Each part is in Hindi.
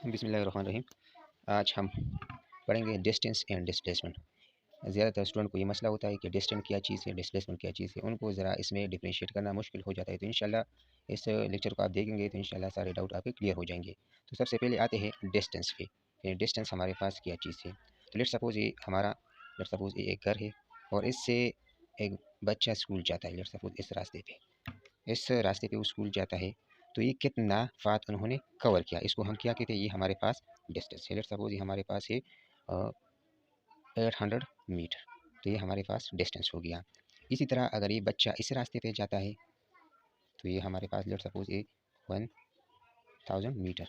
बिस्मिल्लाहिर्रहमानिर्रहीम। आज हम पढ़ेंगे डिस्टेंस एंड डिस्प्लेसमेंट। ज़्यादातर स्टूडेंट को ये मसला होता है कि डिस्टेंस क्या चीज़ है, डिस्प्लेसमेंट क्या चीज़ है। उनको ज़रा इसमें डिफरेंशिएट करना मुश्किल हो जाता है। तो इंशाल्लाह इस लेक्चर को आप देखेंगे तो इंशाल्लाह सारे डाउट आपके क्लियर हो जाएंगे। तो सबसे पहले आते हैं डिस्टेंस पे। ये डिस्टेंस हमारे पास क्या चीज़ है। तो लेट सपोज ये एक घर है और इससे एक बच्चा स्कूल जाता है। लेट सपोज इस रास्ते पे वो स्कूल जाता है। तो ये कितना फात उन्होंने कवर किया, इसको हम क्या कहते हैं, ये हमारे पास डिस्टेंस है। लेट सपोज ये हमारे पास है 800 मीटर। तो ये हमारे पास डिस्टेंस हो गया। इसी तरह अगर ये बच्चा इस रास्ते पे जाता है तो ये हमारे पास लेट सपोज ये 1000 मीटर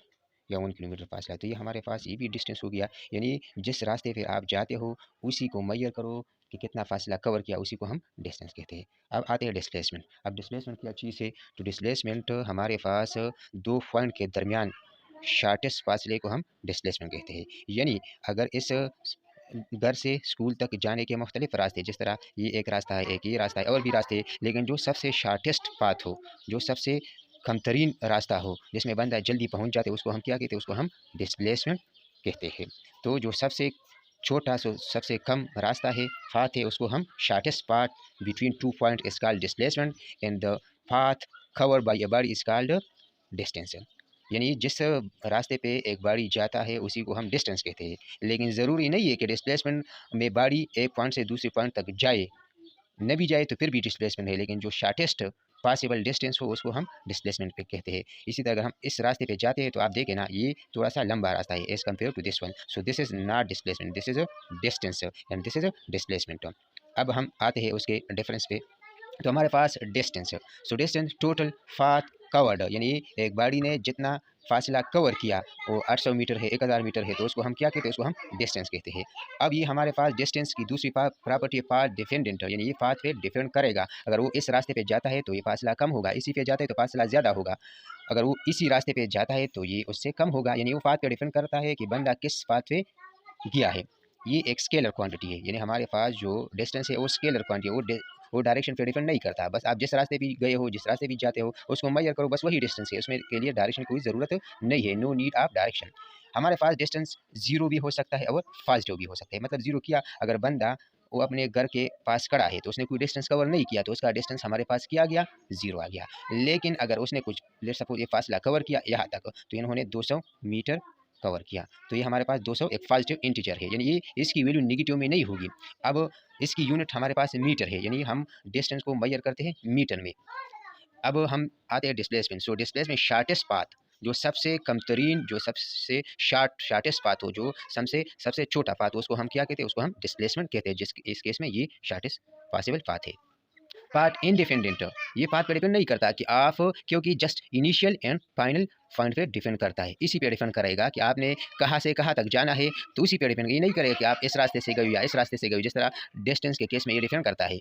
या 1 किलोमीटर फासला। तो ये हमारे पास ये भी डिस्टेंस हो गया। यानी जिस रास्ते पे आप जाते हो उसी को मैयर करो कि कितना फासला कवर किया, उसी को हम डिस्टेंस कहते हैं। अब आते हैं डिस्प्लेसमेंट। अब डिस्प्लेसमेंट क्या चीज़ है। तो डिस्प्लेसमेंट हमारे पास दो पॉइंट के दरमियान शार्टेस्ट फासले को हम डिस्प्लेसमेंट कहते हैं। यानी अगर इस घर से स्कूल तक जाने के मुख्तलिफ रास्ते, जिस तरह ये एक रास्ता है, एक ये रास्ता है और भी रास्ते हैं, लेकिन जो सबसे शार्टेस्ट पाथ हो, जो सबसे कम तरीन रास्ता हो, जिसमें बंदा जल्दी पहुंच जाते, उसको हम क्या कहते हैं, उसको हम डिस्प्लेसमेंट कहते हैं। तो जो सबसे छोटा सो सबसे कम रास्ता है, पाथ है, उसको हम shortest path between two point is called displacement and the path covered by a body is called distance. यानी जिस रास्ते पे एक गाड़ी जाता है उसी को हम डिस्टेंस कहते हैं। लेकिन ज़रूरी नहीं है कि डिस्प्लेसमेंट में गाड़ी एक पॉइंट से दूसरे पॉइंट तक जाए, न भी जाए तो फिर भी डिस्प्लेसमेंट है। लेकिन जो शार्टेस्ट पॉसिबल डिस्टेंस हो उसको हम डिस्प्लेसमेंट पे कहते हैं। इसी तरह अगर हम इस रास्ते पे जाते हैं तो आप देखें ना, ये थोड़ा सा लंबा रास्ता है as compare to this one. So this is not displacement, this is a distance and this is a displacement. अब हम आते हैं उसके डिफरेंस पे। तो हमारे पास डिस्टेंस है। सो डिस्टेंस टोटल फात कवर्ड, यानी एक गाड़ी ने जितना फासला कवर किया वो 800 मीटर है, 1000 मीटर है, तो उसको हम क्या कहते हैं, उसको हम डिस्टेंस कहते हैं। अब ये हमारे पास डिस्टेंस की दूसरी प्रॉपर्टी है पाथ डिफेंडेंट, यानी ये पाथ पे डिफेंड करेगा। अगर वो इस रास्ते पे जाता है तो ये फासला कम होगा, इसी पे जाता है तो फासला ज़्यादा होगा। अगर वो इसी रास्ते पे जाता है तो ये उससे कम होगा। यानी वो पाथ पे डिफेंड करता है कि बंदा किस पाथ पे गया है। ये एक स्केलर क्वांटिटी है। यानी हमारे पास जो डिस्टेंस है वो स्केलर क्वांटिटी है, वो डायरेक्शन पे डिपेंड नहीं करता। बस आप जिस रास्ते भी गए हो, जिस रास्ते भी जाते हो, उसको मेजर करो, बस वही डिस्टेंस है। उसमें के लिए डायरेक्शन की कोई ज़रूरत नहीं है, नो नीड ऑफ डायरेक्शन। हमारे पास डिस्टेंस जीरो भी हो सकता है और पॉजिटिव भी हो सकता है। मतलब जीरो किया, अगर बंदा वो अपने घर के पास खड़ा है तो उसने कोई डिस्टेंस कवर नहीं किया तो उसका डिस्टेंस हमारे पास क्या आ गया, जीरो आ गया। लेकिन अगर उसने कुछ लेट सपोज ये फासला कवर किया यहाँ तक, तो इन्होंने 200 मीटर कवर किया, तो ये हमारे पास 200 एक पॉजिटिव इंटीजर है। यानी ये इसकी वैल्यू नेगेटिव में नहीं होगी। अब इसकी यूनिट हमारे पास मीटर है, यानी हम डिस्टेंस को मेजर करते हैं मीटर में। अब हम आते हैं displacement. So displacement shortest path, जो सबसे कम तरीन, जो सबसे शार्टेस्ट पाथ हो, जो सबसे सबसे छोटा पाथ हो, उसको हम क्या कहते हैं, उसको हम डिस्प्लेसमेंट कहते हैं। जिस इस केस में ये शार्टेस्ट पॉसिबल पाथ है। पार्ट इंडिपेंडेंट, ये पार्ट पे डिपेंड नहीं करता कि आप, क्योंकि just initial and final point पे डिपेंड करता है। इसी पे डिपेंड करेगा कि आपने कहाँ से कहाँ तक जाना है, तो उसी पे डिपेंड, ये नहीं करेगा कि आप इस रास्ते से गए या इस रास्ते से गए। जिस तरह डिस्टेंस के केस में ये डिपेंड करता है।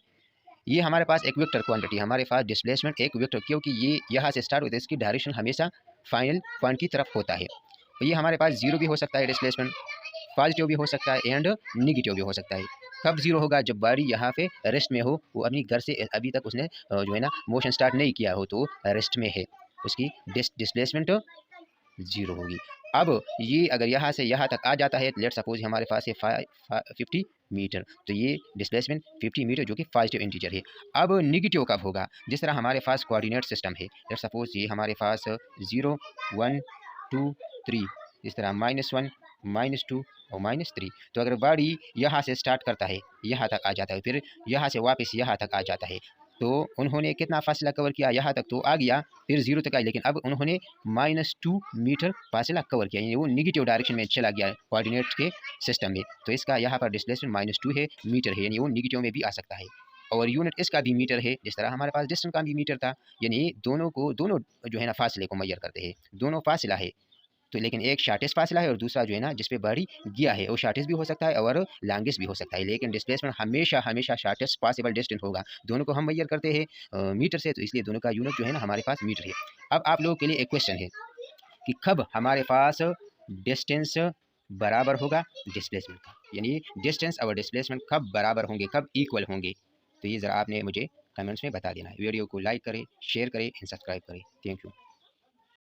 ये हमारे पास एक वेक्टर क्वांटिटी, हमारे पास डिस्प्लेसमेंट एक वेक्टर, क्योंकि ये यहाँ से स्टार्ट होता है, इसकी डायरेक्शन हमेशा फाइनल पॉइंट की तरफ होता है। तो ये हमारे पास जीरो भी हो सकता है डिस्प्लेसमेंट, पॉजिटिव भी हो सकता है एंड निगेटिव भी हो सकता है। कब जीरो होगा, जब गाड़ी यहाँ पे रेस्ट में हो, वो अपनी घर से अभी तक उसने जो है ना मोशन स्टार्ट नहीं किया हो, तो रेस्ट में है, उसकी डिस्प्लेसमेंट जीरो होगी। अब ये अगर यहाँ से यहाँ तक आ जाता है, लेट सपोज हमारे पास है 50 मीटर, तो ये डिस्प्लेसमेंट 50 मीटर जो कि पॉजिटिव इंटीजर है। अब निगेटिव कब होगा, जिस तरह हमारे पास कोऑर्डिनेट सिस्टम है, लेट सपोज ये हमारे पास 0 1 2 3, इस तरह -1 -2 और -3। तो अगर गाड़ी यहाँ से स्टार्ट करता है, यहाँ तक आ जाता है, फिर यहाँ से वापस यहाँ तक आ जाता है, तो उन्होंने कितना फासला कवर किया, यहाँ तक तो आ गया, फिर जीरो तक आई, लेकिन अब उन्होंने -2 मीटर फासला कवर किया, यानी वो निगेटिव डायरेक्शन में चला गया कोऑर्डिनेट के सिस्टम में। तो इसका यहाँ पर डिस्प्लेसमेंट -2 है, मीटर है, यानी वो निगेटिव में भी आ सकता है। और यूनिट इसका भी मीटर है, जिस तरह हमारे पास डिस्टेंस का भी मीटर था। यानी दोनों जो है ना फासले को मेजर करते हैं, दोनों फासला है। तो लेकिन एक शॉर्टेस्ट फासला है और दूसरा जो है ना जिस पे गाड़ी गया है वो शॉर्टेस्ट भी हो सकता है और लॉन्गेस्ट भी हो सकता है। लेकिन डिस्प्लेसमेंट हमेशा हमेशा शॉर्टेस्ट पॉसिबल डिस्टेंस होगा। दोनों को हम मेजर करते हैं मीटर से, तो इसलिए दोनों का यूनिट जो है ना हमारे पास मीटर है। अब आप लोगों के लिए एक क्वेश्चन है कि कब हमारे पास डिस्टेंस बराबर होगा डिस्प्लेसमेंट का, यानी डिस्टेंस और डिस्प्लेसमेंट कब बराबर होंगे, कब इक्वल होंगे। तो ये ज़रा आपने मुझे कमेंट्स में बता देना है। वीडियो को लाइक करें, शेयर करें एंड सब्सक्राइब करें। Thank you.